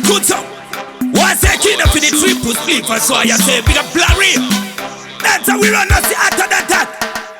Good so. Once I came up in the triple sleep, so I say, big up blurry. That's how we run, I see after that.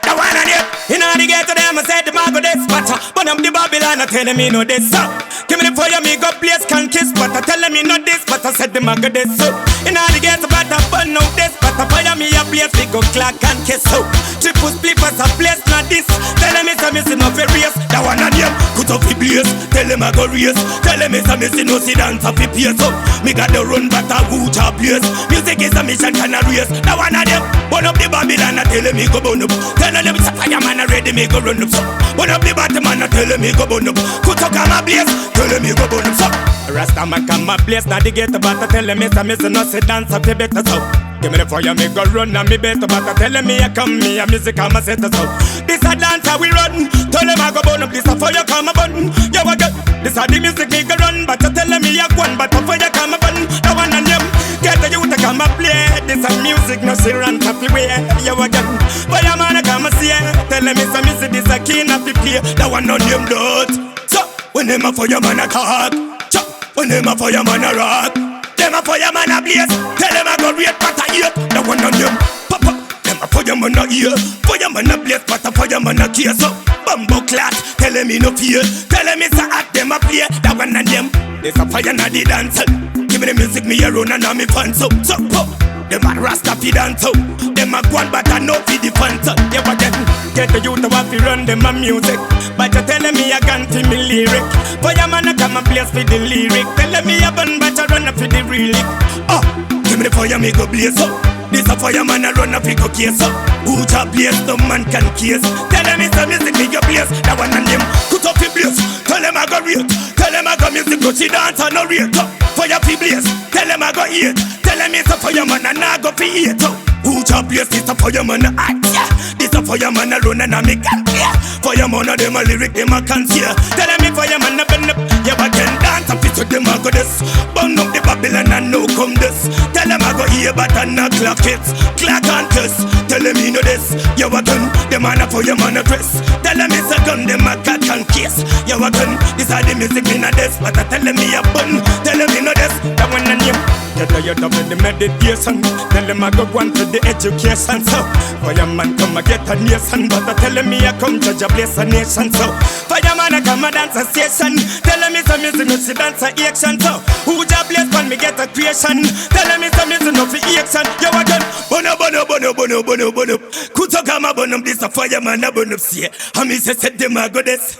The one on it. In order to get to them, I said the mago this butter. But I'm the Babylon, I tell me no this so. Give me the fire, me go place can kiss, but I tell me not this, but I said the mago this so. In order to get to butter, but no this, but I fire me a place, we go clock and kiss so. Triple sleepers a place, not this. Tell me some missing no race. The one on him, cut off the blaze. Tell him I go race. Tell him some missing no sit dance off the pace up. Me got the run, but I woo to place. Music is a mission, can I race? The one on him, burn up the Babylon, I tell him me go burn up. Tell him it's a fireman ready, me go run up so. Burn up the Batman, I tell him me go burn up. Cut up my blaze, tell him me go burn up so. Rasta man come my place, now they get about to tell him it's a missing no sit dance off the better so. Give me the fire, me go run and me better, but I tell me I come, me a music, I'm a set so. This a dance how we run, tell them I go burn up, this a fire come a button. Yeah, we get, this a the music me go run, but I tell me I one, but a fire come a button. The one and them, get the youth to come a play. This a music, no see run happy way. Yeah, we get, fire man a come a see. Tell me some music, this a key not to play. The one on them dot. So, when them a fire man a talk, when them a fire man a rock. Them a fireman a blaze. Tell them I go rate but I eat. The one on them papa. Them a fireman a ear. Fireman a blaze but a fireman a case up. Bumbo clat. Tell them me no fear. Tell them it's a act them a play. The one on them. There's a fire na the dance. Give me the music me a run and a me fans up. So them a rasta fi dance up. Them a go on but I know fi the fans up. Yeah but then get the youth to have to run them a music. But you tell me a gun fi me lyric. Fireman a come a place fi the lyric. Tell me a bun but I run fi the real lick. Oh, give me the fire me go blaze up. This a fireman a run fi go case up. Who ja blaze no man can case. Tell them it's a music me go blaze. That one and them cut up fi blaze. Tell them I go rate. Tell them I go music go she dance and no rate up. Fire fi blaze. Tell them I go eat. Tell them it's a fireman and I go fi eat up. Who job place this a fireman a act, yeah. This a fireman a run and a make can clear. Fireman a them a lyric, them a can hear. Tell them me fireman a bend up, yeah but can dance and fit to them a go this. Burn up the Babylon and no come this. Tell them I go here but I not clock it. Clock and kiss. Tell them me know this. Yeah what gun, them a fireman a dress. Tell them it's a gun, them a cat and kiss. Yeah what gun, this a the music me na this. But I tell them me a bun, tell them me know this. That one and him. Get the youth up in the meditation. Tell them I go one to the education. So fireman come a get a nation, but I tell me I come judge a place a nation. So fireman I come a dance a station. Tell me some music no see dance a action. So who job place when me get a creation? Tell me some music no for action. Yo again, bono. Kuto come a bono, this a fireman a bono see. And me say them a go this.